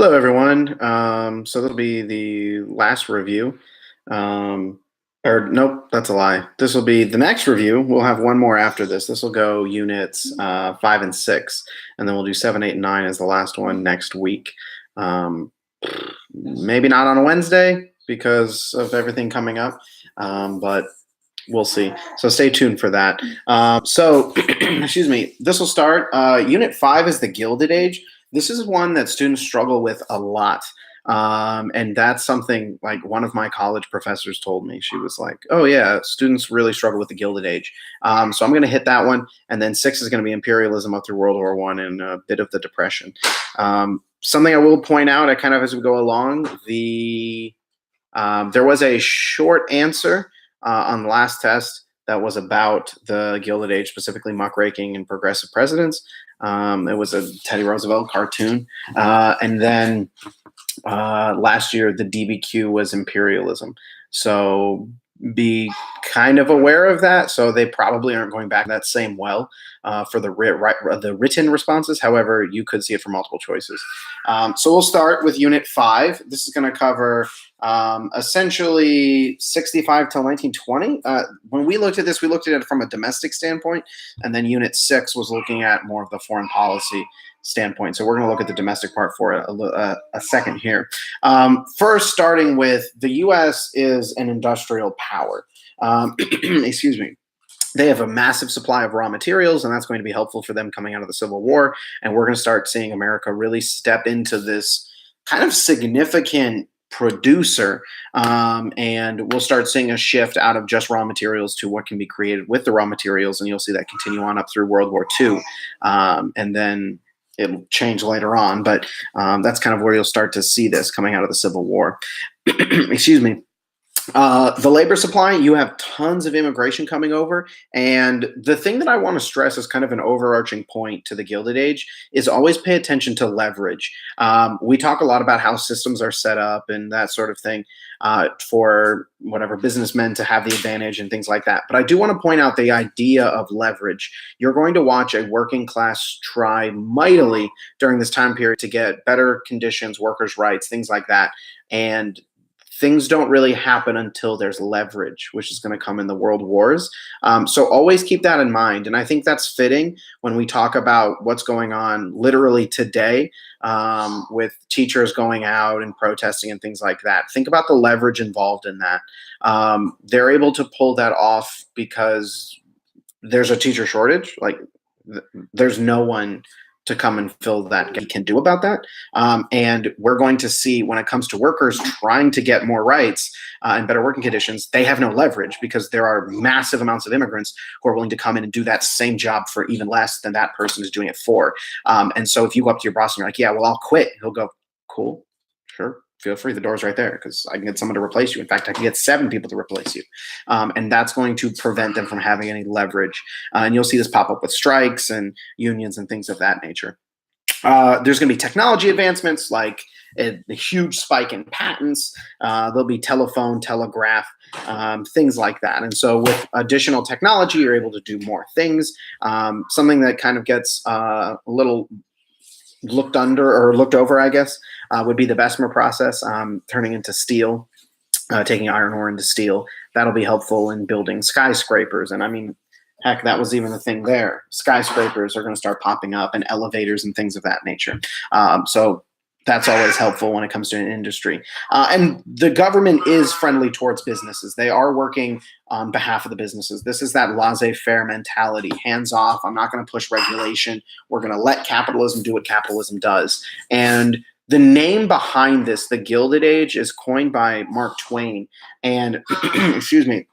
Hello, everyone. So that'll be the last review. Or nope, that's a lie. This will be the next review. We'll have one more after this. This will go units 5 and 6, and then we'll do 7, 8, and 9 as the last one next week. Maybe not on a Wednesday because of everything coming up, but we'll see. So stay tuned for that. Excuse me. This will start. Unit 5 is the Gilded Age. This is one that students struggle with a lot. And that's something like one of my college professors told me. She was like, oh, yeah, students really struggle with the Gilded Age. So I'm going to hit that one. And then 6 is going to be imperialism up through World War I and a bit of the Depression. Something I will point out, kind of as we go along, there was a short answer on the last test that was about the Gilded Age, specifically muckraking and progressive presidents. It was a Teddy Roosevelt cartoon. And then last year, the DBQ was imperialism. So be kind of aware of that. So they probably aren't going back that same well for the written responses. However, you could see it for multiple choices. So we'll start with Unit 5. This is going to cover essentially 65 till 1920. When we looked at this, we looked at it from a domestic standpoint, and then Unit 6 was looking at more of the foreign policy standpoint. So we're going to look at the domestic part for a second here. First, starting with the U.S. is an industrial power. Excuse me. They have a massive supply of raw materials, and that's going to be helpful for them coming out of the Civil War. And we're going to start seeing America really step into this kind of significant producer, and we'll start seeing a shift out of just raw materials to what can be created with the raw materials, and you'll see that continue on up through World War II, and then it'll change later on, but that's kind of where you'll start to see this coming out of the Civil War. Excuse me. The labor supply, you have tons of immigration coming over. And the thing that I want to stress as kind of an overarching point to the Gilded Age is always pay attention to leverage. We talk a lot about how systems are set up and that sort of thing for whatever businessmen to have the advantage and things like that. But I do want to point out the idea of leverage. You're going to watch a working class try mightily during this time period to get better conditions, workers' rights, things like that. And things don't really happen until there's leverage, which is going to come in the world wars. So always keep that in mind. And I think that's fitting when we talk about what's going on literally today with teachers going out and protesting and things like that. Think about the leverage involved in that. They're able to pull that off because there's a teacher shortage. Like there's no one to come and fill that he can do about that. And we're going to see when it comes to workers trying to get more rights and better working conditions, they have no leverage because there are massive amounts of immigrants who are willing to come in and do that same job for even less than that person is doing it for. And so if you go up to your boss and you're like, yeah, well, I'll quit. He'll go, cool, sure. Feel free. The door's right there because I can get someone to replace you. In fact, I can get 7 people to replace you. And that's going to prevent them from having any leverage. And you'll see this pop up with strikes and unions and things of that nature. There's going to be technology advancements like a huge spike in patents. There'll be telephone, telegraph, things like that. And so with additional technology, you're able to do more things. Something that kind of gets a little looked under or looked over, I guess, would be the Bessemer process, turning into steel, taking iron ore into steel. That'll be helpful in building skyscrapers. And I mean, heck, that was even the thing there. Skyscrapers are going to start popping up and elevators and things of that nature. So that's always helpful when it comes to an industry. And the government is friendly towards businesses. They are working on behalf of the businesses. This is that laissez-faire mentality, hands off. I'm not going to push regulation. We're going to let capitalism do what capitalism does. And the name behind this, the Gilded Age, is coined by Mark Twain. And excuse me,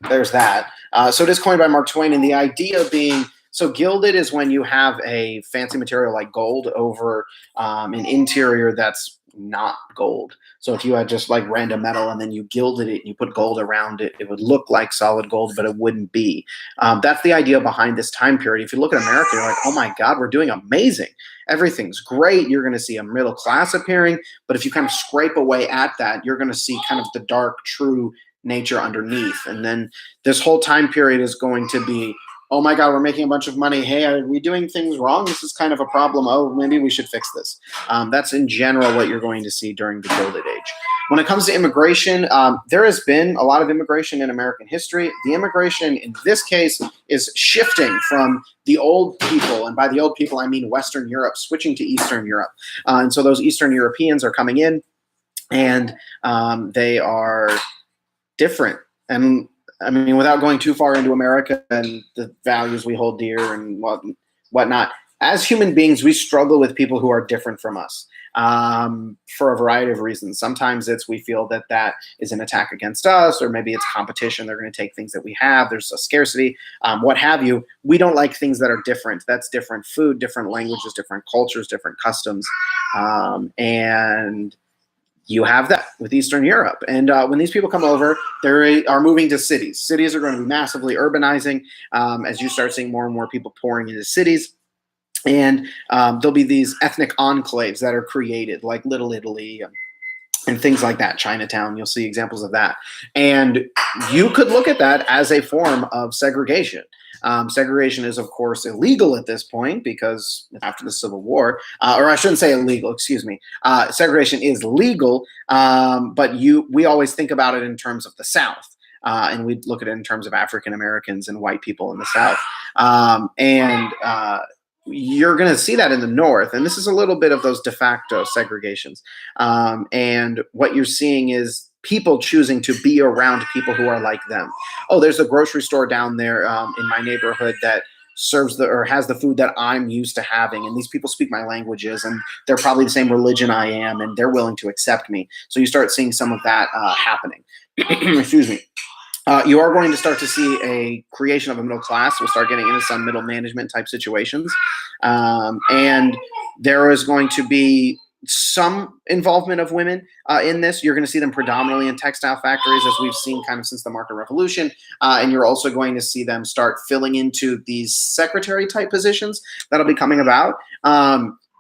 there's that. So it is coined by Mark Twain. And the idea being, so gilded is when you have a fancy material like gold over an interior that's not gold. So if you had just like random metal and then you gilded it and you put gold around it, it would look like solid gold, but it wouldn't be. That's the idea behind this time period. If you look at America, you're like, oh my God, we're doing amazing. Everything's great. You're going to see a middle class appearing. But if you kind of scrape away at that, you're going to see kind of the dark, true nature underneath. And then this whole time period is going to be oh my God, we're making a bunch of money. Hey, are we doing things wrong? This is kind of a problem. Oh, maybe we should fix this. That's in general what you're going to see during the Gilded Age. When it comes to immigration, there has been a lot of immigration in American history. The immigration in this case is shifting from the old people, and by the old people I mean Western Europe, switching to Eastern Europe. And so those Eastern Europeans are coming in, and they are different. And I mean, without going too far into America and the values we hold dear and whatnot, as human beings, we struggle with people who are different from us for a variety of reasons. Sometimes it's we feel that that is an attack against us, or maybe it's competition. They're going to take things that we have. There's a scarcity, what have you. We don't like things that are different. That's different food, different languages, different cultures, different customs. And you have that with Eastern Europe. And when these people come over, they are moving to cities. Cities are going to be massively urbanizing as you start seeing more and more people pouring into cities. And there'll be these ethnic enclaves that are created, like Little Italy and things like that. Chinatown, you'll see examples of that. And you could look at that as a form of segregation. Segregation is, of course, illegal at this point because after the Civil War, or I shouldn't say illegal, excuse me. Segregation is legal, but we always think about it in terms of the South. And we look at it in terms of African Americans and white people in the South. You're going to see that in the North. And this is a little bit of those de facto segregations. And what you're seeing is people choosing to be around people who are like them. Oh, there's a grocery store down there in my neighborhood that serves or has the food that I'm used to having. And these people speak my languages, and they're probably the same religion I am, and they're willing to accept me. So you start seeing some of that happening. Excuse me. You are going to start to see a creation of a middle class. We'll start getting into some middle management type situations. And there is going to be some involvement of women in this. You're going to see them predominantly in textile factories, as we've seen kind of since the market revolution. And you're also going to see them start filling into these secretary type positions that'll be coming about.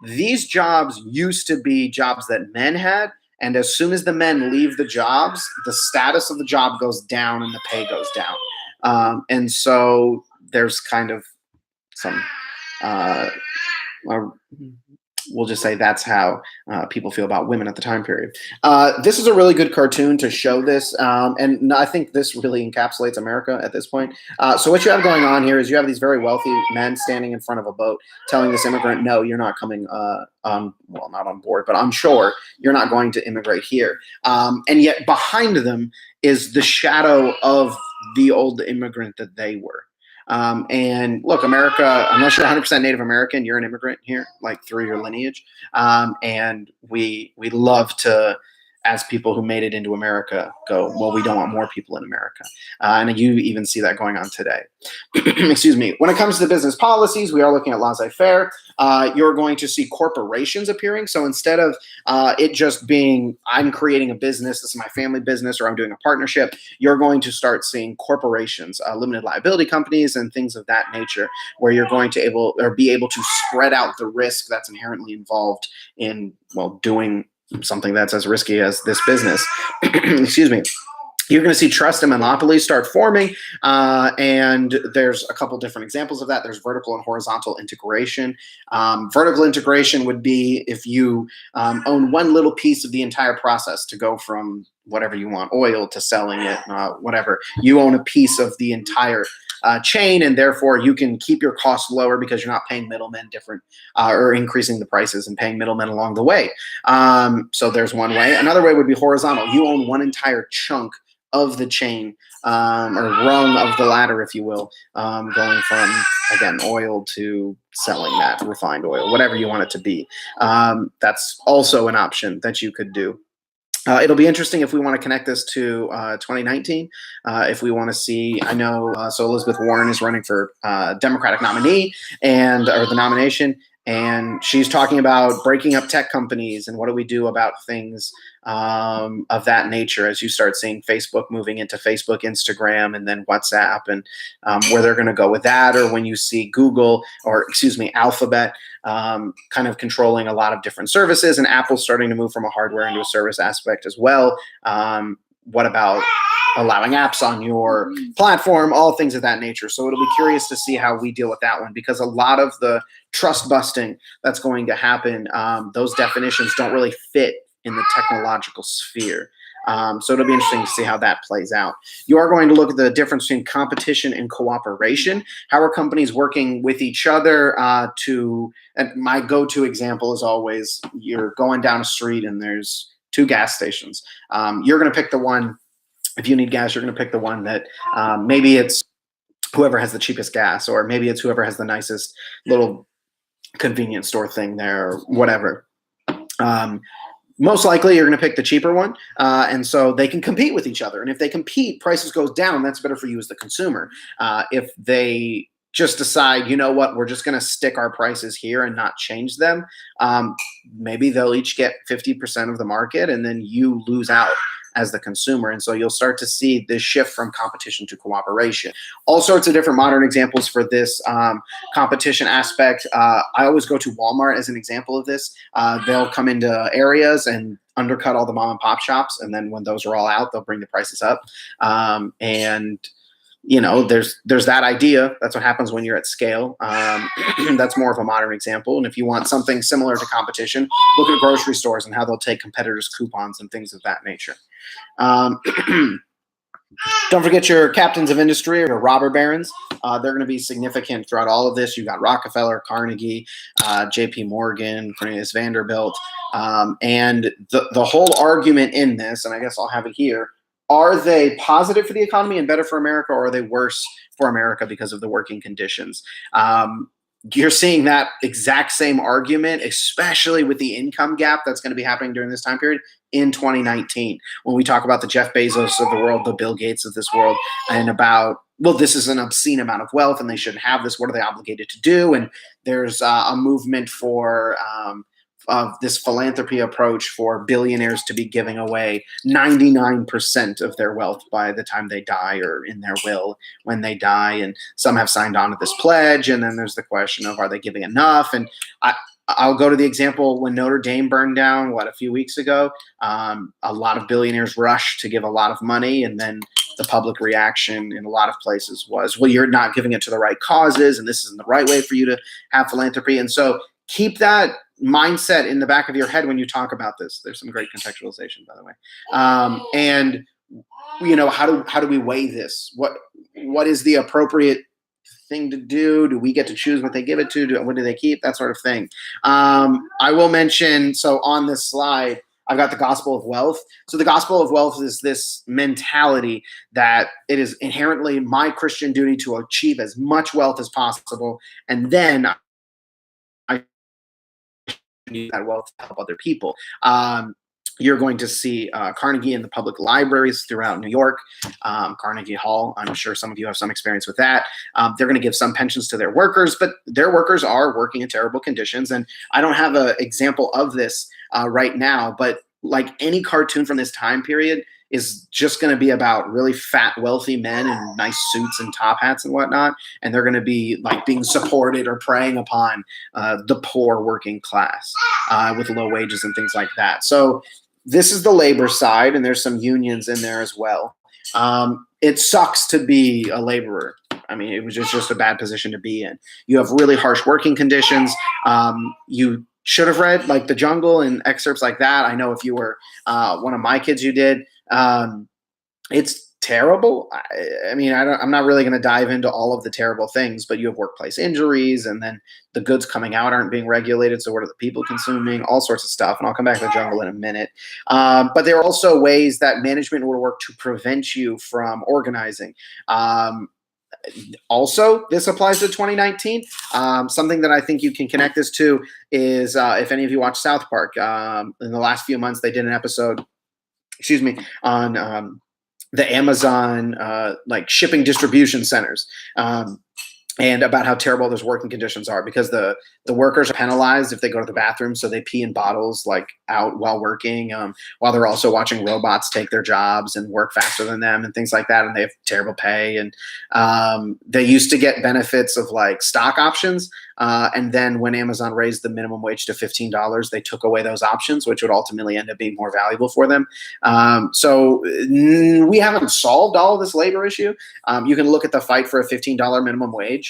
These jobs used to be jobs that men had. And as soon as the men leave the jobs, the status of the job goes down and the pay goes down. And so there's kind of some, we'll just say that's how people feel about women at the time period. This is a really good cartoon to show this. And I think this really encapsulates America at this point. So what you have going on here is you have these very wealthy men standing in front of a boat telling this immigrant, no, you're not coming well, not on board, but on shore. You're not going to immigrate here. And yet behind them is the shadow of the old immigrant that they were. And look, America, unless you're 100% Native American, you're an immigrant here, like through your lineage. And we love to, as people who made it into America, go, well, we don't want more people in America. And you even see that going on today. Excuse me. When it comes to business policies, we are looking at laissez-faire. You're going to see corporations appearing. So instead of it just being, I'm creating a business, this is my family business, or I'm doing a partnership, you're going to start seeing corporations, limited liability companies, and things of that nature, where you're going to be able to spread out the risk that's inherently involved in, well, doing something that's as risky as this business. Excuse me. You're going to see trust and monopolies start forming, and there's a couple different examples of that. There's vertical and horizontal integration. Vertical integration would be if you own one little piece of the entire process to go from whatever you want, oil, to selling it, whatever. You own a piece of the entire chain, and therefore you can keep your costs lower because you're not paying middlemen or increasing the prices and paying middlemen along the way. So there's one way. Another way would be horizontal. You own one entire chunk of the chain, or rung of the ladder, if you will, going from, again, oil to selling that refined oil, whatever you want it to be. That's also an option that you could do. It'll be interesting if we want to connect this to 2019. If we want to see, I know, so Elizabeth Warren is running for Democratic nominee or the nomination, and she's talking about breaking up tech companies and what do we do about things of that nature, as you start seeing Facebook moving into Facebook, Instagram, and then WhatsApp, and where they're going to go with that, or when you see Google, or excuse me, Alphabet kind of controlling a lot of different services, and Apple starting to move from a hardware into a service aspect as well. what about allowing apps on your platform, all things of that nature. So it'll be curious to see how we deal with that one, because a lot of the trust busting that's going to happen, those definitions don't really fit in the technological sphere. So it'll be interesting to see how that plays out. You are going to look at the difference between competition and cooperation. How are companies working with each other and my go-to example is always, you're going down a street and there's 2 gas stations. You're going to pick the one, if you need gas, you're going to pick the one that maybe it's whoever has the cheapest gas, or maybe it's whoever has the nicest little convenience store thing there, or whatever. Most likely you're going to pick the cheaper one, and so they can compete with each other. And if they compete, prices goes down. That's better for you as the consumer. If they just decide, you know what, we're just going to stick our prices here and not change them, maybe they'll each get 50% of the market, and then you lose out as the consumer. And so you'll start to see this shift from competition to cooperation. All sorts of different modern examples for this competition aspect. I always go to Walmart as an example of this. They'll come into areas and undercut all the mom and pop shops, and then when those are all out, they'll bring the prices up. And you know, there's that idea. That's what happens when you're at scale. That's more of a modern example. And if you want something similar to competition, look at grocery stores and how they'll take competitors' coupons and things of that nature. Don't forget your captains of industry, or robber barons. They're going to be significant throughout all of this. You got Rockefeller, Carnegie, J.P. Morgan, Cornelius Vanderbilt. And the whole argument in this, and I guess I'll have it here, are they positive for the economy and better for America, or are they worse for America because of the working conditions? You're seeing that exact same argument, especially with the income gap that's going to be happening during this time period in 2019. When we talk about the Jeff Bezos of the world, the Bill Gates of this world, and about, well, this is an obscene amount of wealth and they shouldn't have this. What are they obligated to do? And there's a movement for this philanthropy approach for billionaires to be giving away 99% of their wealth by the time they die, or in their will when they die. And some have signed on to this pledge. And then there's the question of, are they giving enough? And I'll go to the example when Notre Dame burned down, a few weeks ago. A lot of billionaires rushed to give a lot of money, and then the public reaction in a lot of places was, well, you're not giving it to the right causes, and this isn't the right way for you to have philanthropy. And so keep that mindset in the back of your head when you talk about this. There's some great contextualization, by the way. And you know, how do we weigh this? What is the appropriate thing to do? Do we get to choose what they give it to? What do they keep? That sort of thing. I will mention, so on this slide, I've got the gospel of wealth. So the gospel of wealth is this mentality that it is inherently my Christian duty to achieve as much wealth as possible, and then I use that wealth to help other people. You're going to see Carnegie in the public libraries throughout New York, Carnegie Hall. I'm sure some of you have some experience with that. They're going to give some pensions to their workers, but their workers are working in terrible conditions. And I don't have an example of this right now, but like any cartoon from this time period is just going to be about really fat, wealthy men in nice suits and top hats and whatnot. And they're going to be like being supported or preying upon the poor working class with low wages and things like that. So this is the labor side, and there's some unions in there as well. It sucks to be a laborer. I mean, it was just a bad position to be in. You have really harsh working conditions. You should have read like The Jungle and excerpts like that. I know if you were one of my kids, you did. It's terrible. I mean, I'm not really going to dive into all of the terrible things, but you have workplace injuries, and then the goods coming out aren't being regulated. So what are the people consuming? All sorts of stuff. And I'll come back to The Jungle in a minute. But there are also ways that management will work to prevent you from organizing. Also, this applies to 2019. Something that I think you can connect this to is if any of you watch South Park, in the last few months, they did an episode, on the Amazon like shipping distribution centers. and about how terrible those working conditions are, because the workers are penalized if they go to the bathroom, so they pee in bottles like out while working, while they're also watching robots take their jobs and work faster than them and things like that, and they have terrible pay. And they used to get benefits of like stock options, and then when Amazon raised the minimum wage to $15, they took away those options, which would ultimately end up being more valuable for them. So we haven't solved all of this labor issue. You can look at the fight for a $15 minimum wage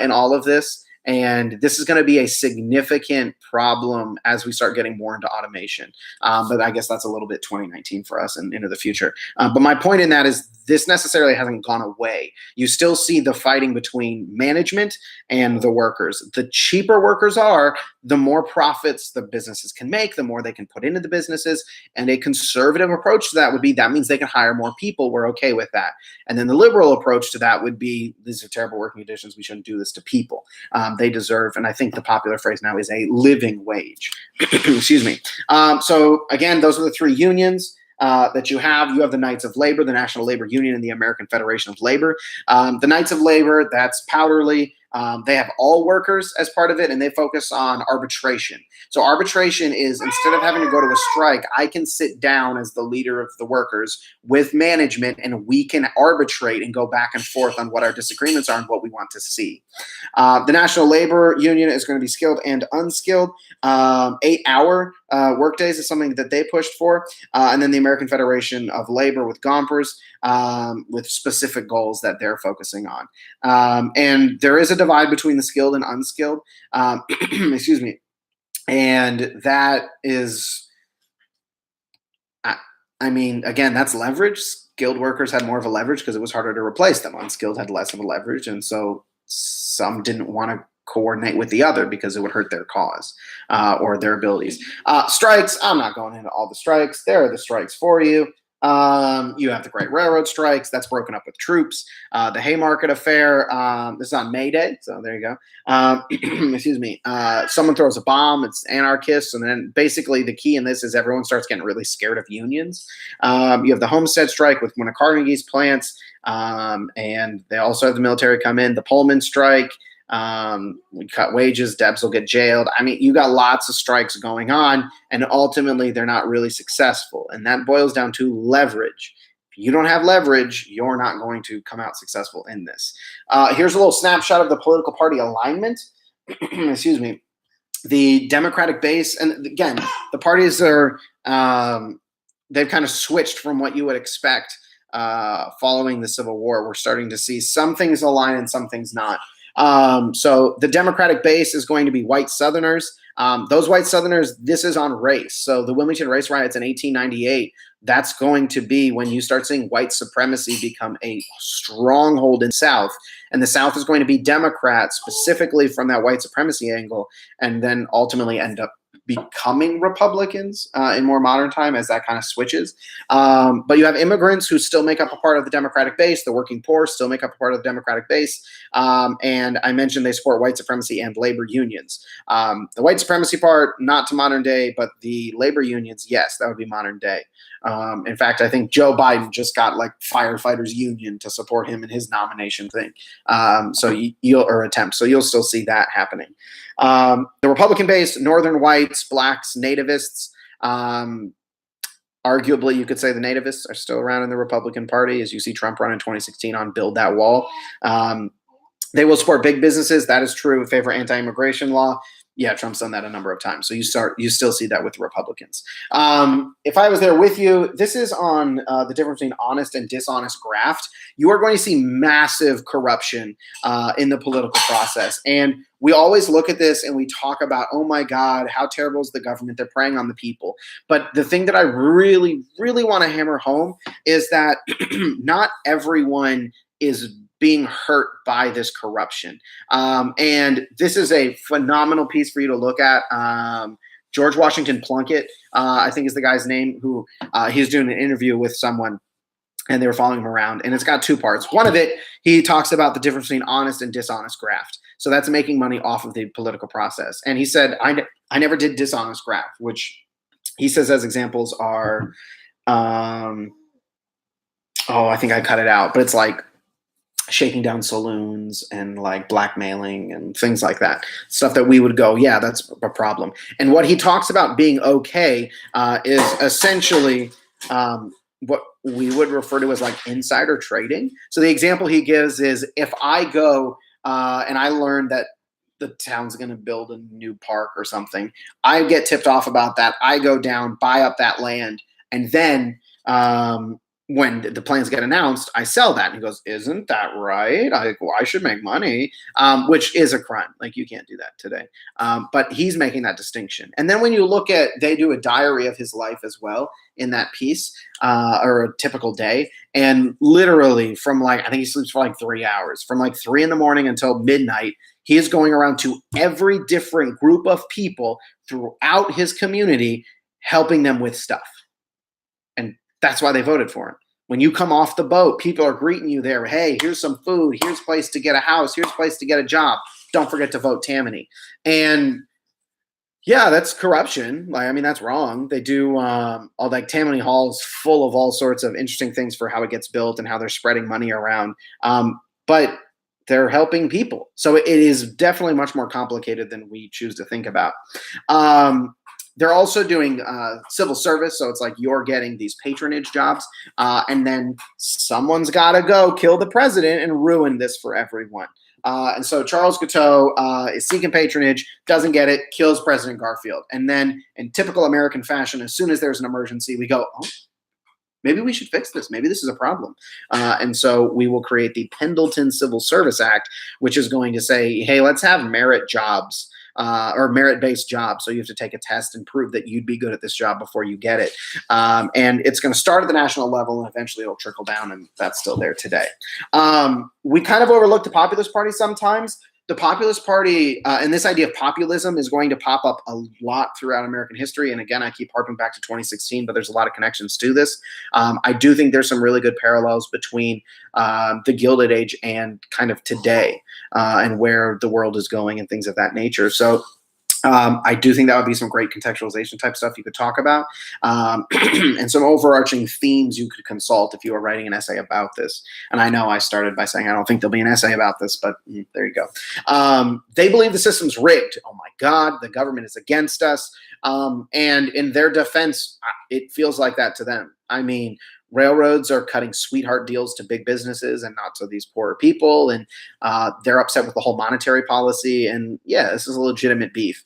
in all of this. And this is going to be a significant problem as we start getting more into automation. But I guess that's a little bit 2019 for us and into the future. But my point in that is this necessarily hasn't gone away. You still see the fighting between management and the workers. The cheaper workers are, the more profits the businesses can make, the more they can put into the businesses. And a conservative approach to that would be, that means they can hire more people. We're okay with that. And then the liberal approach to that would be, these are terrible working conditions. We shouldn't do this to people. They deserve, and I think the popular phrase now is, a living wage. Excuse me. So again, those are the three unions that you have. You have the Knights of Labor, the National Labor Union, and the American Federation of Labor. The Knights of Labor, that's Powderly. They have all workers as part of it, and they focus on arbitration. So arbitration is, instead of having to go to a strike, I can sit down as the leader of the workers with management, and we can arbitrate and go back and forth on what our disagreements are and what we want to see. The National Labor Union is going to be skilled and unskilled. 8-hour workdays is something that they pushed for. And then the American Federation of Labor with Gompers, with specific goals that they're focusing on. And there is a divide between the skilled and unskilled. Excuse me. And that is, I mean, again, that's leverage. Skilled workers had more of a leverage because it was harder to replace them. Unskilled had less of a leverage. And so some didn't want to coordinate with the other because it would hurt their cause or their abilities. Strikes, I'm not going into all the strikes. There are the strikes for you. You have the Great Railroad strikes. That's broken up with troops. The Haymarket Affair, this is on May Day, so there you go. Excuse me. Someone throws a bomb, it's anarchists, and then basically the key in this is everyone starts getting really scared of unions. You have the Homestead strike with one of Carnegie's plants, and they also have the military come in. The Pullman strike, we cut wages, Debs will get jailed. I mean, you got lots of strikes going on, and ultimately they're not really successful. And that boils down to leverage. If you don't have leverage, you're not going to come out successful in this. Here's a little snapshot of the political party alignment. Excuse me. The Democratic base, and again, the parties are, they've kind of switched from what you would expect following the Civil War. We're starting to see some things align and some things not. So the Democratic base is going to be white Southerners. Those white Southerners, this is on race. So the Wilmington race riots in 1898, that's going to be when you start seeing white supremacy become a stronghold in the South. And the South is going to be Democrat specifically from that white supremacy angle, and then ultimately end up becoming Republicans in more modern time as that kind of switches. But you have immigrants who still make up a part of the Democratic base. The working poor still make up a part of the Democratic base. And I mentioned they support white supremacy and labor unions. The white supremacy part, not to modern day, but the labor unions, yes, that would be modern day. In fact, I think Joe Biden just got like firefighters union to support him in his nomination thing. So you'll still see that happening. The Republican base, Northern whites, blacks, nativists. Arguably, you could say the nativists are still around in the Republican Party, as you see Trump run in 2016 on Build That Wall. They will support big businesses. That is true. Favor anti-immigration law. Yeah, Trump's done that a number of times. So you still see that with the Republicans. If I was there with you, this is on the difference between honest and dishonest graft. You are going to see massive corruption in the political process. And we always look at this and we talk about, oh my God, how terrible is the government? They're preying on the people. But the thing that I really, really want to hammer home is that not everyone is being hurt by this corruption. And this is a phenomenal piece for you to look at. George Washington Plunkett, I think is the guy's name, who he's doing an interview with someone, and they were following him around. And it's got two parts. One of it, he talks about the difference between honest and dishonest graft. So that's making money off of the political process. And he said, I never did dishonest graft, which he says as examples are, I think I cut it out, but it's like, shaking down saloons and like blackmailing and things like that. Stuff that we would go, yeah, that's a problem. And what he talks about being okay is essentially what we would refer to as like insider trading. So the example he gives is if I go and I learn that the town's going to build a new park or something, I get tipped off about that. I go down, buy up that land, and then when the plans get announced, I sell that. And he goes, isn't that right? I should make money, which is a crime. Like, you can't do that today. But he's making that distinction. And then when you look at, they do a diary of his life as well in that piece, or a typical day. And literally from like, I think he sleeps for like 3 hours, from like 3 in the morning until midnight, he is going around to every different group of people throughout his community, helping them with stuff. And that's why they voted for him. When you come off the boat, people are greeting you there. Hey, here's some food. Here's a place to get a house. Here's a place to get a job. Don't forget to vote Tammany. And yeah, that's corruption. Like, I mean, that's wrong. They do all like Tammany Hall is full of all sorts of interesting things for how it gets built and how they're spreading money around. But they're helping people. So it is definitely much more complicated than we choose to think about. They're also doing civil service. So it's like you're getting these patronage jobs. And then someone's got to go kill the president and ruin this for everyone. And so Charles Guiteau is seeking patronage, doesn't get it, kills President Garfield. And then in typical American fashion, as soon as there's an emergency, we go, oh, maybe we should fix this. Maybe this is a problem. And so we will create the Pendleton Civil Service Act, which is going to say, hey, let's have merit jobs. Or merit-based jobs. So you have to take a test and prove that you'd be good at this job before you get it. And it's going to start at the national level, and eventually it'll trickle down, and that's still there today. We kind of overlook the Populist Party sometimes. The Populist Party and this idea of populism is going to pop up a lot throughout American history. And again, I keep harping back to 2016, but there's a lot of connections to this. I do think there's some really good parallels between the Gilded Age and kind of today and where the world is going and things of that nature. So I do think that would be some great contextualization type stuff you could talk about, and some overarching themes you could consult if you were writing an essay about this. And I know I started by saying I don't think there'll be an essay about this, but there you go. They believe the system's rigged. Oh my God, the government is against us. And in their defense, it feels like that to them. I mean, railroads are cutting sweetheart deals to big businesses and not to these poorer people. And they're upset with the whole monetary policy. And yeah, this is a legitimate beef.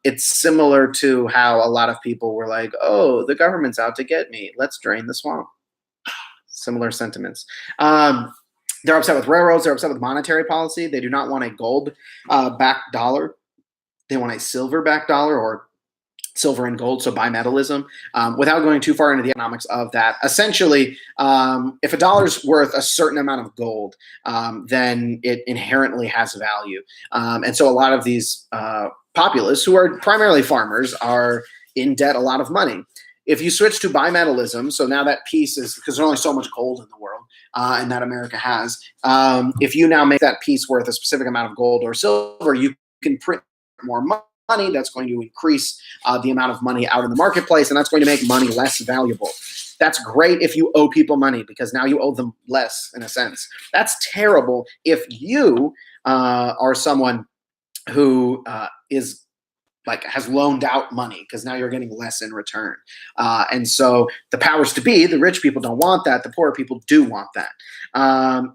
It's similar to how a lot of people were like, oh, the government's out to get me. Let's drain the swamp. Similar sentiments. They're upset with railroads. They're upset with monetary policy. They do not want a gold-backed dollar. They want a silver-backed dollar, or silver and gold, so bimetallism. Without going too far into the economics of that, essentially, if a dollar's worth a certain amount of gold, then it inherently has value. And so a lot of these populists, who are primarily farmers, are in debt a lot of money. If you switch to bimetallism, so now that piece is, because there's only so much gold in the world, and that America has, if you now make that piece worth a specific amount of gold or silver, you can print more money. That's going to increase the amount of money out in the marketplace, and that's going to make money less valuable. That's great if you owe people money, because now you owe them less, in a sense. That's terrible if you are someone who is like has loaned out money, because now you're getting less in return. And so the powers to be, the rich people don't want that. The poor people do want that.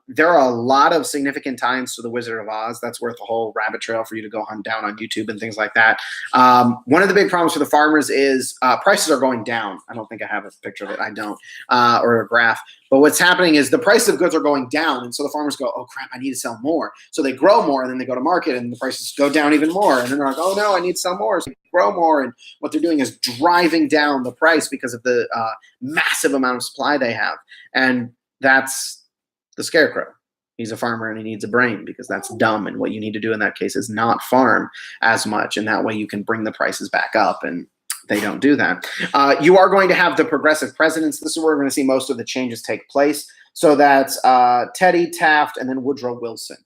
There are a lot of significant ties to the Wizard of Oz. That's worth a whole rabbit trail for you to go hunt down on YouTube and things like that. One of the big problems for the farmers is prices are going down. I don't think I have a picture of it. I don't, or a graph. But what's happening is the price of goods are going down. And so the farmers go, oh, crap, I need to sell more. So they grow more, and then they go to market, and the prices go down even more. And then they're like, oh, no, I need to sell more. So they grow more. And what they're doing is driving down the price because of the massive amount of supply they have. And that's the scarecrow. He's a farmer, and he needs a brain, because that's dumb. And what you need to do in that case is not farm as much. And that way you can bring the prices back up, and they don't do that. You are going to have the progressive presidents. This is where we're going to see most of the changes take place. So that's Teddy, Taft, and then Woodrow Wilson.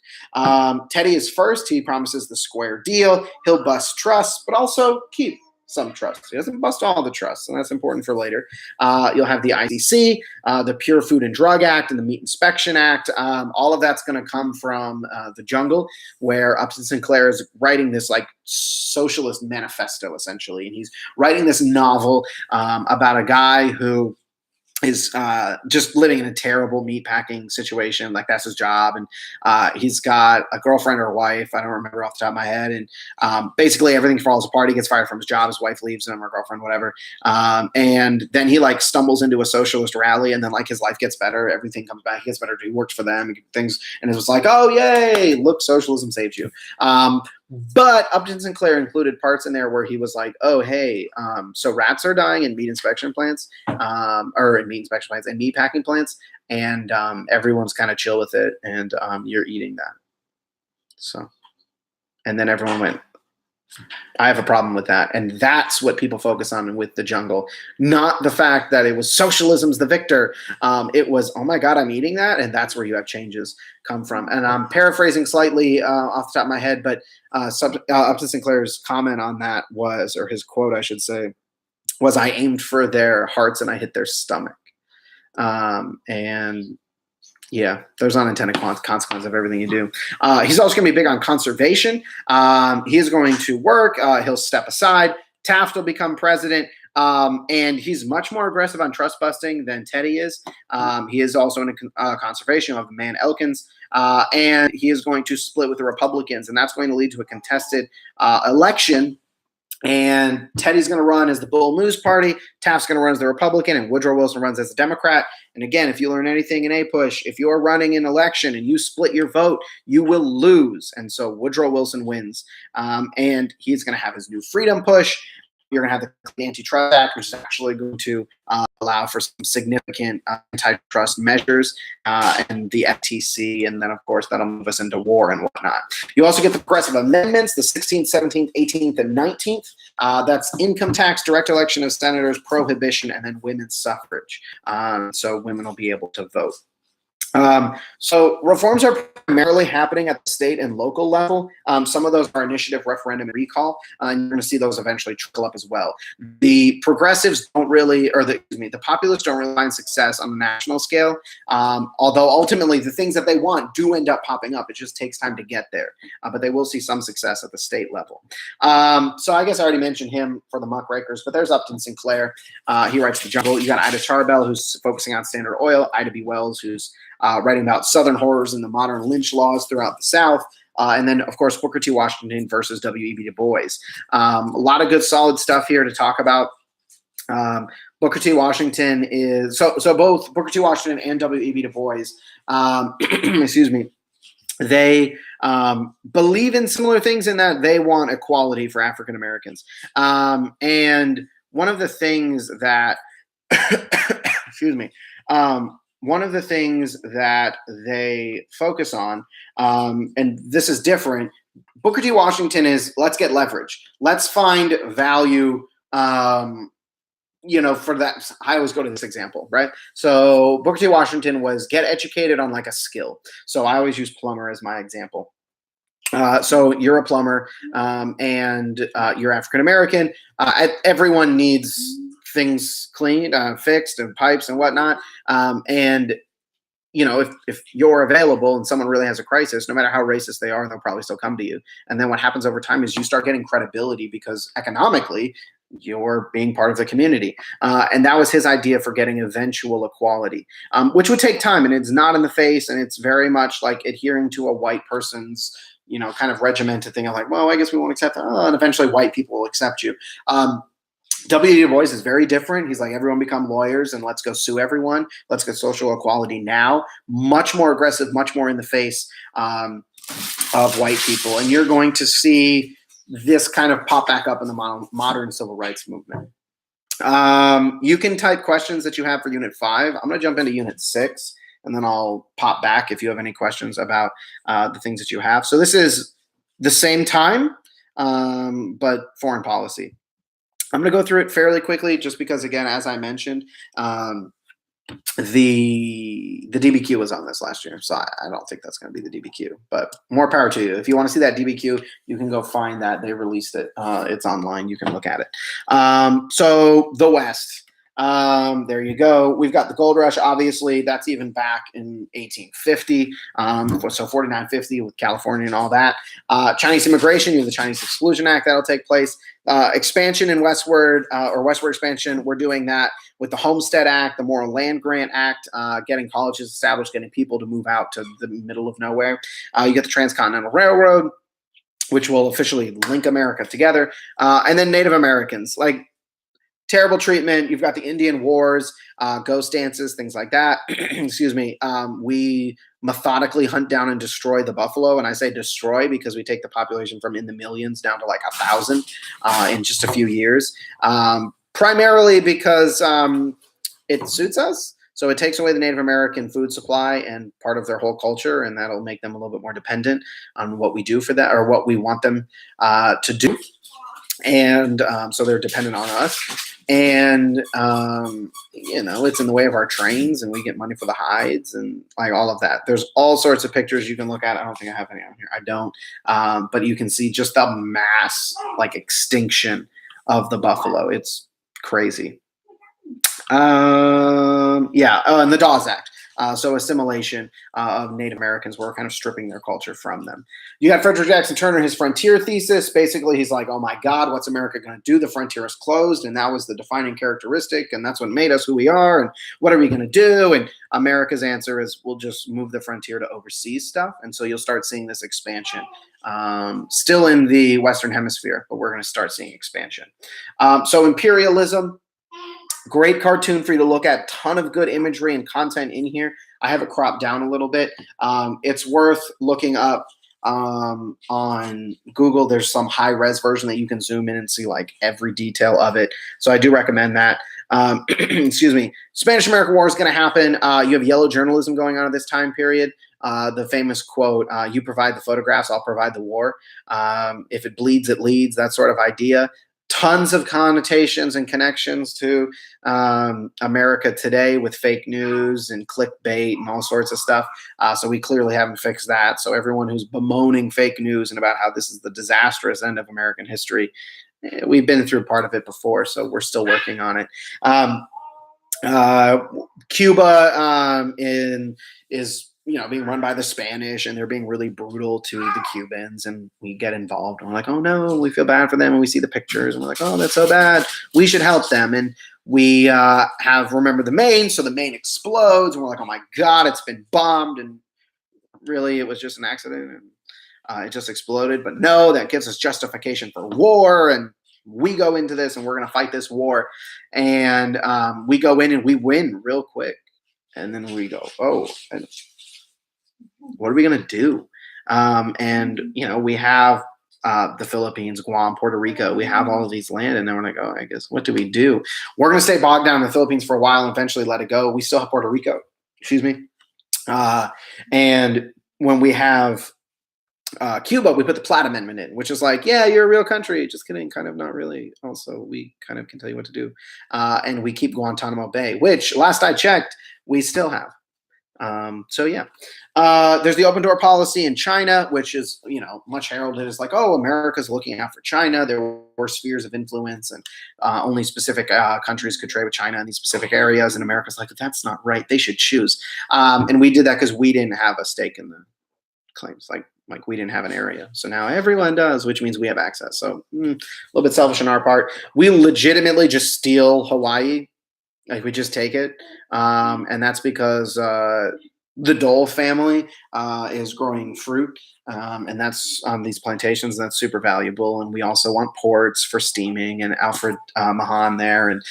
Teddy is first. He promises the square deal. He'll bust trusts, but also keep some trusts. He doesn't bust all the trusts, and that's important for later. You'll have the ICC, the Pure Food and Drug Act, and the Meat Inspection Act. All of that's going to come from the jungle, where Upton Sinclair is writing this like socialist manifesto, essentially, and he's writing this novel about a guy who is just living in a terrible meatpacking situation. Like, that's his job. And he's got a girlfriend or a wife. I don't remember off the top of my head. And basically everything falls apart. He gets fired from his job. His wife leaves him, or girlfriend, whatever. And then he like stumbles into a socialist rally, and then like his life gets better. Everything comes back. He gets better. He works for them, things. And it was like, oh, yay, look, socialism saved you. But Upton Sinclair included parts in there where he was like, oh, hey, so rats are dying in meat inspection plants, or in meat inspection plants and meat packing plants, and everyone's kind of chill with it, and you're eating that. So, and then everyone went, I have a problem with that. And that's what people focus on with the jungle, not the fact that it was socialism's the victor. It was, oh my God, I'm eating that. And that's where you have changes come from. And I'm paraphrasing slightly off the top of my head, but Upton Sinclair's comment on that was, or his quote, I should say, was, I aimed for their hearts and I hit their stomach. And yeah, there's unintended consequences of everything you do. He's also going to be big on conservation. He is going to work. He'll step aside. Taft will become president. And he's much more aggressive on trust busting than Teddy is. He is also in conservation of Man Elkins. And he is going to split with the Republicans. And that's going to lead to a contested election. And Teddy's going to run as the Bull Moose Party. Taft's going to run as the Republican, and Woodrow Wilson runs as a Democrat. And again, if you learn anything in APUSH, if you're running an election and you split your vote, you will lose. And so Woodrow Wilson wins. And he's going to have his new freedom push. You're going to have the Antitrust Act, which is actually going to allow for some significant antitrust measures, and the FTC, and then, of course, that'll move us into war and whatnot. You also get the progressive amendments, the 16th, 17th, 18th, and 19th. That's income tax, direct election of senators, prohibition, and then women's suffrage. So women will be able to vote. So reforms are primarily happening at the state and local level. Some of those are initiative, referendum, and recall, and you're going to see those eventually trickle up as well. The progressives don't really, or the populists don't really find success on a national scale, although ultimately the things that they want do end up popping up. It just takes time to get there, but they will see some success at the state level. So I guess I already mentioned him for the muckrakers, but there's Upton Sinclair. He writes The Jungle. You got Ida Tarbell, who's focusing on Standard Oil, Ida B. Wells, who's writing about Southern horrors and the modern lynch laws throughout the South. And then, of course, Booker T. Washington versus W.E.B. Du Bois. A lot of good, solid stuff here to talk about. Booker T. Washington is so both Booker T. Washington and W.E.B. Du Bois, excuse me, they believe in similar things in that they want equality for African Americans. And one of the things that, excuse me, one of the things that they focus on, and this is different, Booker T. Washington is, let's get leverage. Let's find value, for that. I always go to this example, right? So Booker T. Washington was get educated on like a skill. So I always use plumber as my example. So you're a plumber, and you're African-American. Everyone needs things cleaned, fixed, and pipes and whatnot. And if you're available and someone really has a crisis, no matter how racist they are, they'll probably still come to you. And then what happens over time is you start getting credibility because economically you're being part of the community. And that was his idea for getting eventual equality, which would take time, and it's not in the face, and it's very much like adhering to a white person's kind of regimented thing of like, well, I guess we won't accept that. And eventually white people will accept you. W.E.B. Du Bois is very different. He's like, everyone become lawyers and let's go sue everyone. Let's get social equality now. Much more aggressive, much more in the face of white people. And you're going to see this kind of pop back up in the modern civil rights movement. You can type questions that you have for Unit 5. I'm going to jump into Unit 6, and then I'll pop back if you have any questions about the things that you have. So this is the same time, but foreign policy. I'm going to go through it fairly quickly just because, again, as I mentioned, the DBQ was on this last year, so I don't think that's going to be the DBQ. But more power to you. If you want to see that DBQ, you can go find that. They released it. It's online. You can look at it. So the West. There you go. We've got the gold rush. Obviously, that's even back in 1850. So 4950 with California and all that. Chinese immigration. You have the Chinese Exclusion Act that'll take place. Expansion in westward westward expansion. We're doing that with the Homestead Act, the Moral Land Grant Act, getting colleges established, getting people to move out to the middle of nowhere. You get the Transcontinental Railroad, which will officially link America together. And then Native Americans, like terrible treatment. You've got the Indian Wars, ghost dances, things like that. Excuse me. We methodically hunt down and destroy the buffalo. And I say destroy because we take the population from in the millions down to like 1,000 in just a few years. Primarily because it suits us. So it takes away the Native American food supply and part of their whole culture, and that'll make them a little bit more dependent on what we do for that or what we want them to do. And so they're dependent on us. And, it's in the way of our trains, and we get money for the hides and like all of that. There's all sorts of pictures you can look at. I don't think I have any on here. I don't. But you can see just the mass like extinction of the buffalo. It's crazy. And the Dawes Act. So assimilation of Native Americans were kind of stripping their culture from them. You got Frederick Jackson Turner, his frontier thesis. Basically, he's like, oh my God, what's America going to do? The frontier is closed, and that was the defining characteristic, and that's what made us who we are, and what are we going to do? And America's answer is we'll just move the frontier to overseas stuff, and so you'll start seeing this expansion. Still in the Western Hemisphere, but we're going to start seeing expansion. So imperialism. Great cartoon for you to look at. Ton of good imagery and content in here. I have it cropped down a little bit. It's worth looking up on Google. There's some high-res version that you can zoom in and see like every detail of it. So I do recommend that. Excuse me. Spanish-American War is going to happen. You have yellow journalism going on at this time period. The famous quote, you provide the photographs, I'll provide the war. If it bleeds, it leads, that sort of idea. Tons of connotations and connections to America today with fake news and clickbait and all sorts of stuff. So we clearly haven't fixed that. So everyone who's bemoaning fake news and about how this is the disastrous end of American history, we've been through part of it before, so we're still working on it. Cuba is being run by the Spanish, and they're being really brutal to the Cubans, and we get involved. And we're like, oh no, we feel bad for them. And we see the pictures and we're like, oh, that's so bad. We should help them. And we have Remember the Maine. So the Maine explodes, and we're like, oh my God, it's been bombed. And really it was just an accident, and it just exploded. But no, that gives us justification for war. And we go into this and we're going to fight this war. And we go in and we win real quick. And then we go, oh, what are we going to do? And we have the Philippines, Guam, Puerto Rico. We have all of these land, and then we're like, oh, I guess, what do we do? We're going to stay bogged down in the Philippines for a while and eventually let it go. We still have Puerto Rico, excuse me. And when we have Cuba, we put the Platt Amendment in, which is like, yeah, you're a real country. Just kidding, kind of not really. Also, we kind of can tell you what to do. And we keep Guantanamo Bay, which last I checked, we still have. There's the open door policy in China, which is, much heralded as like, oh, America's looking out for China. There were spheres of influence, and only specific countries could trade with China in these specific areas. And America's like, that's not right. They should choose. And we did that because we didn't have a stake in the claims. Like we didn't have an area. So now everyone does, which means we have access. So a little bit selfish on our part. We legitimately just steal Hawaii. Like we just take it. And that's because the Dole family is growing fruit. And that's on these plantations. And that's super valuable. And we also want ports for steaming, and Alfred Mahan there, and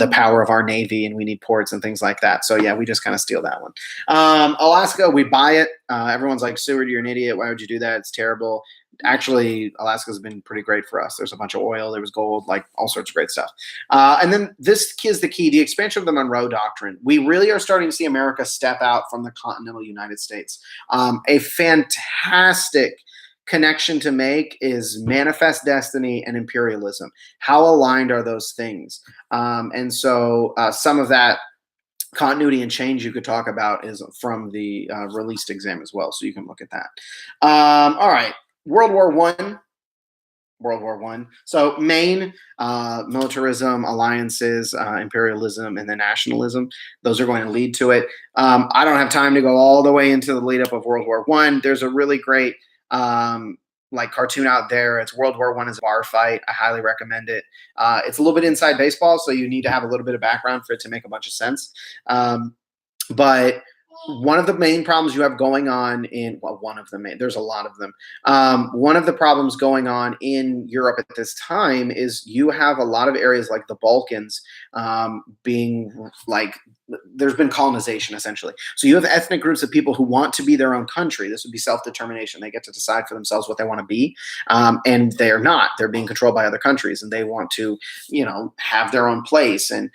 the power of our Navy. And we need ports and things like that. So yeah, we just kind of steal that one. Alaska, we buy it. Everyone's like, Seward, you're an idiot. Why would you do that? It's terrible. Actually, Alaska's been pretty great for us. There's a bunch of oil, there was gold, like all sorts of great stuff. And then this is the key, the expansion of the Monroe Doctrine. We really are starting to see America step out from the continental United States. A fantastic connection to make is manifest destiny and imperialism. How aligned are those things? And so some of that continuity and change you could talk about is from the released exam as well, so you can look at that. All right, World War One. World War One. So main militarism, alliances, imperialism, and then nationalism. Those are going to lead to it. I don't have time to go all the way into the lead up of World War One. There's a really great like cartoon out there. It's World War One is a bar fight. I highly recommend it. It's a little bit inside baseball, so you need to have a little bit of background for it to make a bunch of sense. But one of the main problems you have going on in, well, one of the main, there's a lot of them. One of the problems going on in Europe at this time is you have a lot of areas like the Balkans being like, there's been colonization essentially. So you have ethnic groups of people who want to be their own country. This would be self-determination. They get to decide for themselves what they want to be. And they're not. They're being controlled by other countries and they want to, you know, have their own place. And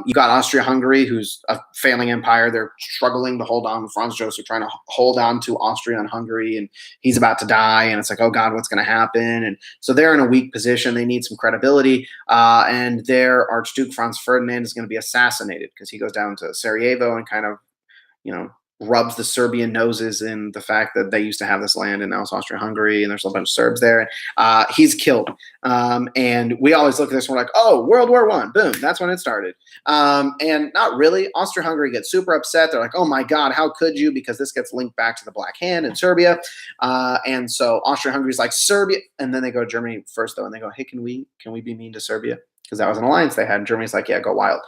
you got Austria-Hungary, who's a failing empire. They're struggling to hold on. Franz Joseph trying to hold on to Austria and Hungary, and he's about to die. And it's like, oh God, what's going to happen? And so they're in a weak position. They need some credibility. And their Archduke Franz Ferdinand is going to be assassinated because he goes down to Sarajevo and kind of, you know, rubs the Serbian noses in the fact that they used to have this land and now it's Austria-Hungary and there's a bunch of Serbs there. He's killed. And we always look at this and we're like, oh, World War One, boom, that's when it started. And not really. Austria-Hungary gets super upset. They're like, oh my God, how could you? Because this gets linked back to the Black Hand in Serbia. And so Austria-Hungary's like, Serbia. And then they go to Germany first though. And they go, hey, can we be mean to Serbia? Because that was an alliance they had. And Germany's like, yeah, go wild.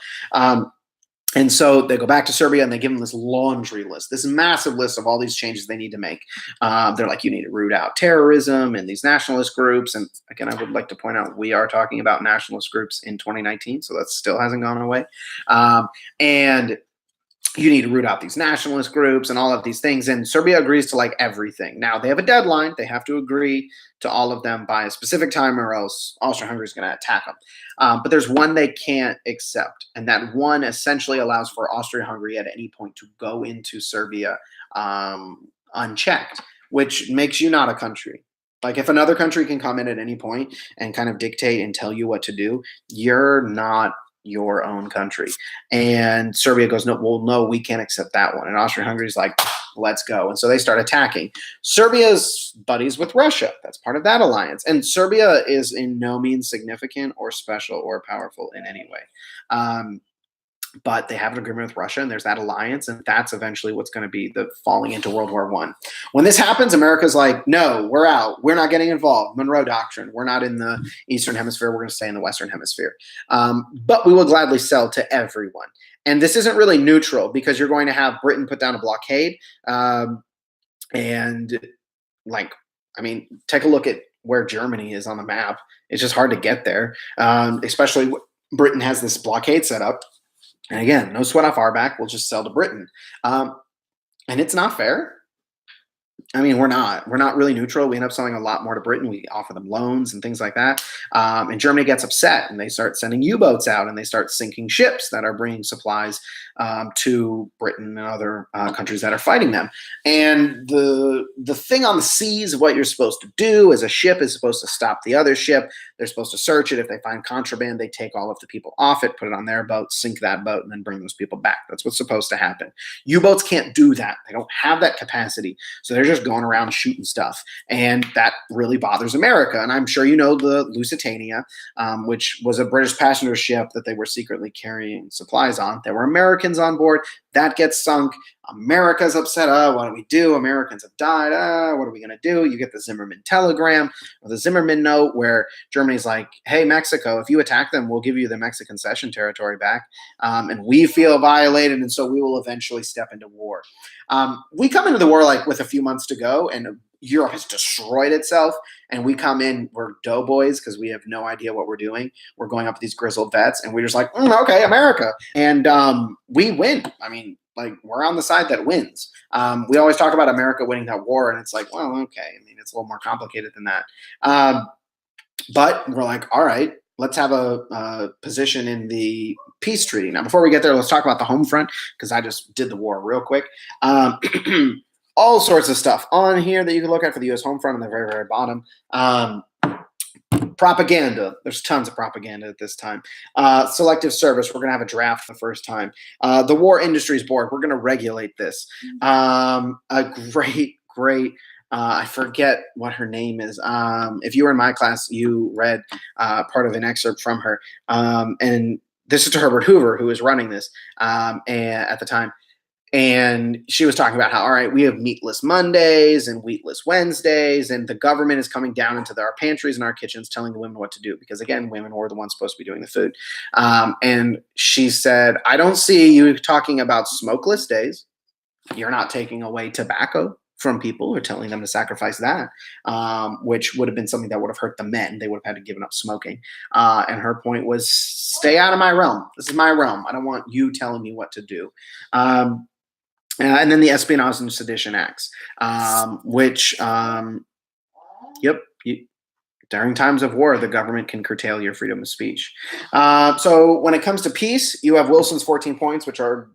And so they go back to Serbia and they give them this laundry list, this massive list of all these changes they need to make. They're like, you need to root out terrorism and these nationalist groups. And again, I would like to point out we are talking about nationalist groups in 2019, so that still hasn't gone away. And you need to root out these nationalist groups and all of these things. And Serbia agrees to like everything. Now they have a deadline. They have to agree to all of them by a specific time or else Austria-Hungary is going to attack them. But there's one they can't accept. And that one essentially allows for Austria-Hungary at any point to go into Serbia unchecked, which makes you not a country. Like if another country can come in at any point and kind of dictate and tell you what to do, you're not your own country. And Serbia goes, no, well, no, we can't accept that one. And Austria-Hungary is like, let's go. And so they start attacking. Serbia's buddies with Russia. That's part of that alliance. And Serbia is in no means significant or special or powerful in any way. But they have an agreement with Russia, and there's that alliance, and that's eventually what's going to be the falling into World War I. When this happens, America's like, no, we're out. We're not getting involved. Monroe Doctrine. We're not in the Eastern Hemisphere. We're going to stay in the Western Hemisphere. But we will gladly sell to everyone. And this isn't really neutral because you're going to have Britain put down a blockade. And, like, I mean, take a look at where Germany is on the map. It's just hard to get there, especially Britain has this blockade set up. And again, no sweat off our back. We'll just sell to Britain. And it's not fair. I mean, we're not really neutral. We end up selling a lot more to Britain. We offer them loans and things like that. And Germany gets upset and they start sending U-boats out and they start sinking ships that are bringing supplies to Britain and other countries that are fighting them. And the thing on the seas, what you're supposed to do is a ship is supposed to stop the other ship. They're supposed to search it. If they find contraband, they take all of the people off it, put it on their boat, sink that boat, and then bring those people back. That's what's supposed to happen. U-boats can't do that. They don't have that capacity. So they're just going around shooting stuff. And that really bothers America. And I'm sure you know the Lusitania, which was a British passenger ship that they were secretly carrying supplies on. There were Americans on board. That gets sunk. America's upset. Oh, what do we do? Americans have died. What are we going to do? You get the Zimmerman telegram or the Zimmerman note where Germany's like, hey, Mexico, if you attack them, we'll give you the Mexican cession territory back. And we feel violated. And so we will eventually step into war. We come into the war like with a few months to go and Europe has destroyed itself. And we come in, we're doughboys because we have no idea what we're doing. We're going up with these grizzled vets and we're just like, okay, America. And we win. I mean, like we're on the side that wins. We always talk about America winning that war. And it's like, well, okay. I mean, it's a little more complicated than that. But we're like, all right, let's have a position in the peace treaty. Now, before we get there, let's talk about the home front because I just did the war real quick. All sorts of stuff on here that you can look at for the U.S. home front on the very, very bottom. propaganda. There's tons of propaganda at this time. Selective service. We're going to have a draft for the first time. The War Industries Board. We're going to regulate this. A great. I forget what her name is. If you were in my class, you read part of an excerpt from her. And this is to Herbert Hoover, who was running this at the time. And she was talking about how, all right, we have meatless Mondays and wheatless Wednesdays, and the government is coming down into our pantries and our kitchens telling the women what to do, because, again, women were the ones supposed to be doing the food. And she said, I don't see you talking about smokeless days. You're not taking away tobacco from people or telling them to sacrifice that, which would have been something that would have hurt the men. They would have had to give up smoking. And her point was, stay out of my realm. This is my realm. I don't want you telling me what to do. And then the Espionage and Sedition Acts, which, during times of war, the government can curtail your freedom of speech. So when it comes to peace, you have Wilson's 14 points, which are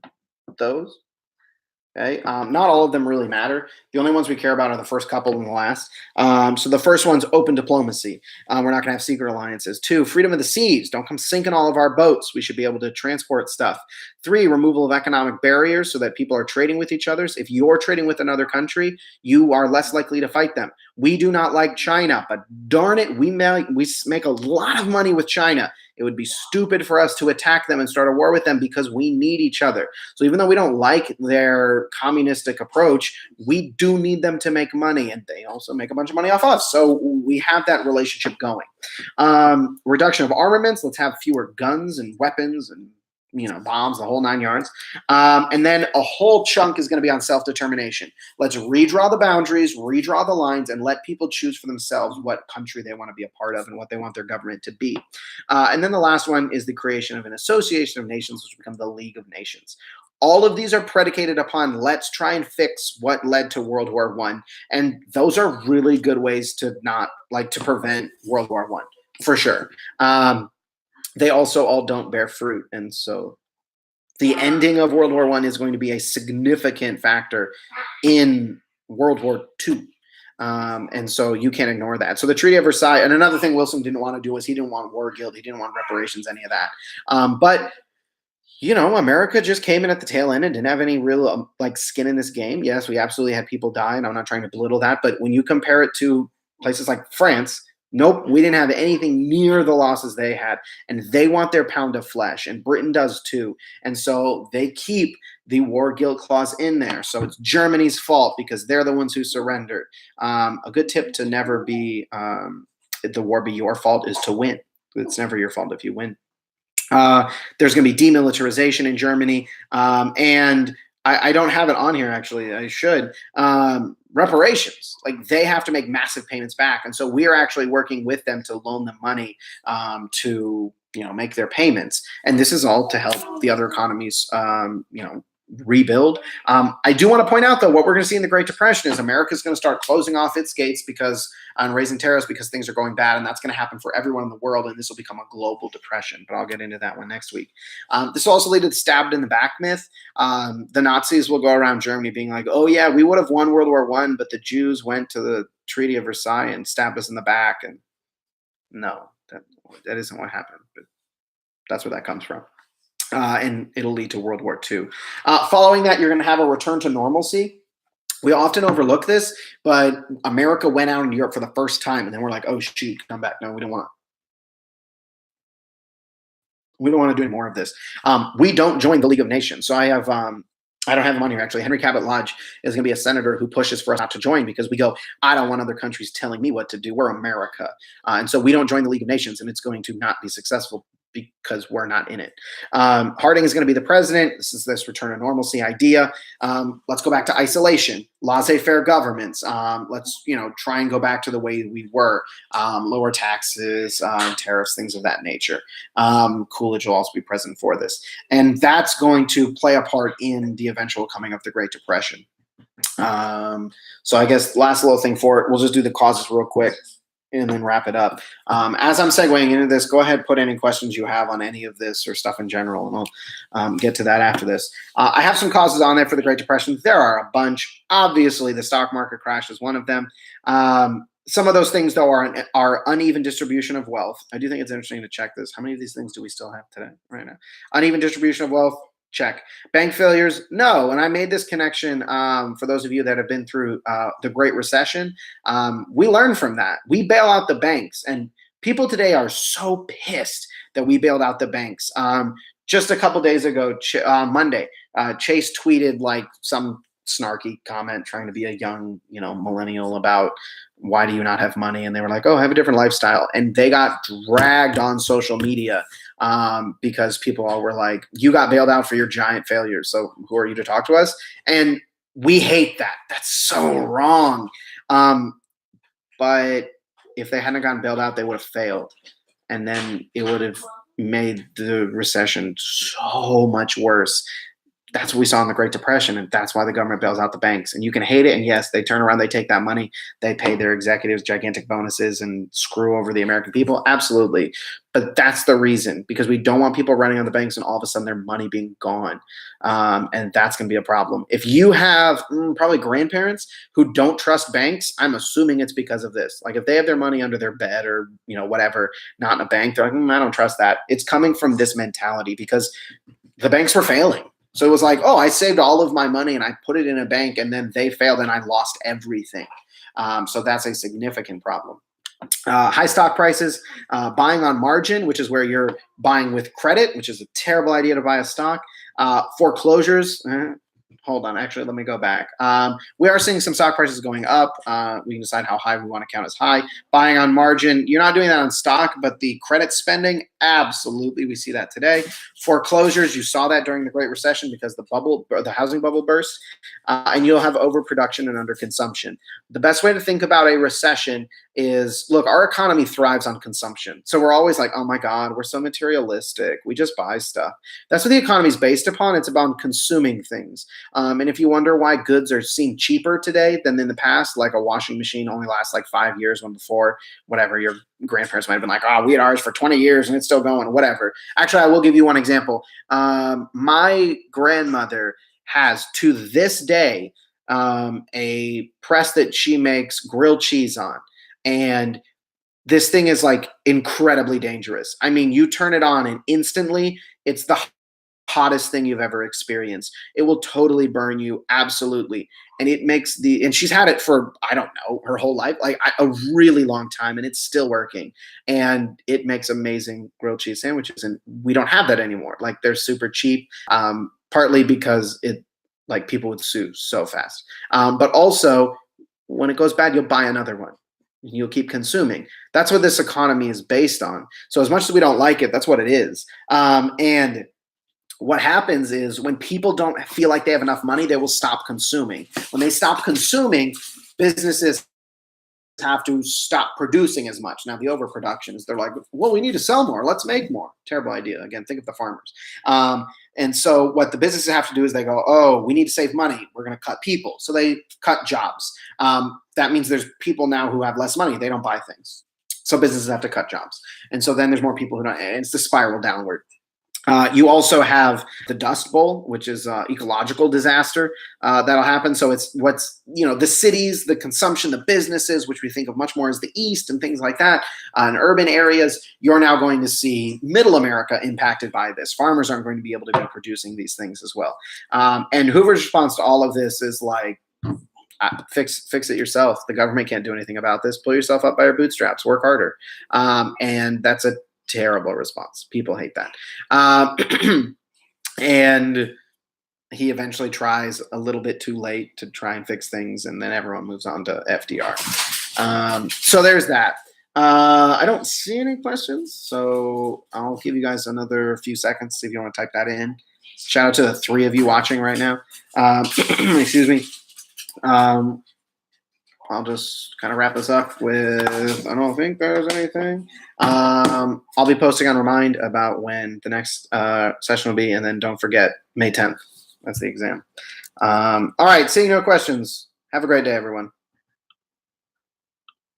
those. Okay, not all of them really matter. The only ones we care about are the first couple and the last. So the first one's open diplomacy. We're not going to have secret alliances. 2, freedom of the seas. Don't come sinking all of our boats. We should be able to transport stuff. 3, removal of economic barriers so that people are trading with each other. If you're trading with another country, you are less likely to fight them. We do not like China, but darn it, we make a lot of money with China. It would be stupid for us to attack them and start a war with them because we need each other. So even though we don't like their communistic approach, we do need them to make money, and they also make a bunch of money off us. So we have that relationship going. Reduction of armaments. Let's have fewer guns and weapons and bombs, the whole 9 yards. And then a whole chunk is going to be on self-determination. Let's redraw the boundaries, redraw the lines, and let people choose for themselves what country they want to be a part of and what they want their government to be. And then the last one is the creation of an association of nations, which will become the League of Nations. All of these are predicated upon let's try and fix what led to World War I. And those are really good ways to prevent World War I, for sure. They also all don't bear fruit. And so the ending of World War I is going to be a significant factor in World War II. And so you can't ignore that. So the Treaty of Versailles, and another thing Wilson didn't want to do was he didn't want war guilt. He didn't want reparations, any of that. But America just came in at the tail end and didn't have any real skin in this game. Yes, we absolutely had people die, and I'm not trying to belittle that. But when you compare it to places like France, nope, we didn't have anything near the losses they had. And they want their pound of flesh, and Britain does too. And so they keep the war guilt clause in there. So it's Germany's fault because they're the ones who surrendered. A good tip to never be the war be your fault is to win. It's never your fault if you win. There's going to be demilitarization in Germany. And I don't have it on here, actually. I should. Reparations. They have to make massive payments back. And so we are actually working with them to loan them money to make their payments. And this is all to help the other economies rebuild. I do want to point out, though, what we're going to see in the Great Depression is America's going to start closing off its gates and raising tariffs because things are going bad, and that's going to happen for everyone in the world, and this will become a global depression. But I'll get into that one next week. This will also lead to the stabbed in the back myth. The Nazis will go around Germany being like, oh yeah, we would have won World War I, but the Jews went to the Treaty of Versailles and stabbed us in the back. And no, that isn't what happened, but that's where that comes from. And it'll lead to World War II. Following that, you're going to have a return to normalcy. We often overlook this, but America went out in Europe for the first time, and then we're like, oh, shoot, come back. No, we don't want to do any more of this. We don't join the League of Nations. So I don't have him on here, actually. Henry Cabot Lodge is going to be a senator who pushes for us not to join because we go, I don't want other countries telling me what to do. We're America. And so we don't join the League of Nations, and it's going to not be successful because we're not in it. Harding is going to be the president. This is this return to normalcy idea. Let's go back to isolation, laissez-faire governments. Let's try and go back to the way we were. Lower taxes, tariffs, things of that nature. Coolidge will also be present for this. And that's going to play a part in the eventual coming of the Great Depression. So I guess last little thing for it, we'll just do the causes real quick and then wrap it up. As I'm segueing into this, go ahead, put any questions you have on any of this or stuff in general, and I'll get to that after this. I have some causes on there for the Great Depression. There are a bunch. Obviously, the stock market crash is one of them. Some of those things, though, are uneven distribution of wealth. I do think it's interesting to check this. How many of these things do we still have today, right now? Uneven distribution of wealth, check. Bank failures, no. And I made this connection for those of you that have been through the Great Recession. We learned from that. We bail out the banks, and people today are so pissed that we bailed out the banks. Just a couple days ago, Monday, Chase tweeted like some snarky comment trying to be a young, millennial about why do you not have money? And they were like, oh, have a different lifestyle. And they got dragged on social media because people all were like, you got bailed out for your giant failures. So who are you to talk to us? And we hate that. That's so wrong. But if they hadn't gotten bailed out, they would have failed. And then it would have made the recession so much worse. That's what we saw in the Great Depression, and that's why the government bails out the banks. And you can hate it, and yes, they turn around, they take that money, they pay their executives gigantic bonuses and screw over the American people. Absolutely. But that's the reason, because we don't want people running on the banks and all of a sudden their money being gone. And that's going to be a problem. If you have probably grandparents who don't trust banks, I'm assuming it's because of this. Like if they have their money under their bed or, whatever, not in a bank, they're like, I don't trust that. It's coming from this mentality because the banks were failing. So it was like, oh, I saved all of my money and I put it in a bank and then they failed and I lost everything. So that's a significant problem. High stock prices, buying on margin, which is where you're buying with credit, which is a terrible idea to buy a stock. Foreclosures. Hold on. Actually, let me go back. We are seeing some stock prices going up. We can decide how high we want to count as high. Buying on margin. You're not doing that on stock, but the credit spending, absolutely. We see that today. Foreclosures, you saw that during the Great Recession because the housing bubble burst, and you'll have overproduction and underconsumption. The best way to think about a recession is, look, our economy thrives on consumption. So we're always like, oh my God, we're so materialistic. We just buy stuff. That's what the economy is based upon. It's about consuming things. And if you wonder why goods are seen cheaper today than in the past, like a washing machine only lasts like 5 years, when before, whatever, your grandparents might have been like, oh, we had ours for 20 years and it's still going, whatever. Actually, I will give you one example. My grandmother has, to this day, a press that she makes grilled cheese on. And this thing is like incredibly dangerous. I mean, you turn it on and instantly it's the hottest thing you've ever experienced. It will totally burn you. Absolutely. And it makes and she's had it for, I don't know, her whole life, like a really long time, and it's still working. And it makes amazing grilled cheese sandwiches. And we don't have that anymore. Like they're super cheap, partly because like people would sue so fast. But also when it goes bad, you'll buy another one. You'll keep consuming. That's what this economy is based on. So as much as we don't like it, that's what it is. And what happens is when people don't feel like they have enough money, they will stop consuming. When they stop consuming, businesses have to stop producing as much. Now, the overproduction is they're like, well, we need to sell more. Let's make more. Terrible idea. Again, think of the farmers. And so what the businesses have to do is they go, oh, we need to save money. We're going to cut people. So they cut jobs. That means there's people now who have less money. They don't buy things. So businesses have to cut jobs. And so then there's more people who don't. And it's the spiral downward. You also have the Dust Bowl, which is ecological disaster that'll happen. So it's the cities, the consumption, the businesses, which we think of much more as the East and things like that. In urban areas, you're now going to see middle America impacted by this. Farmers aren't going to be able to be producing these things as well. And Hoover's response to all of this is like, fix it yourself. The government can't do anything about this. Pull yourself up by your bootstraps. Work harder. And that's a terrible response. People hate that. And he eventually tries a little bit too late to try and fix things, and then everyone moves on to FDR. So there's that. I don't see any questions, so I'll give you guys another few seconds, see if you want to type that in. Shout out to the 3 of you watching right now. Excuse me. I'll just kind of wrap this up with, I don't think there's anything. I'll be posting on Remind about when the next session will be, and then don't forget, May 10th. That's the exam. All right, seeing no questions. Have a great day, everyone.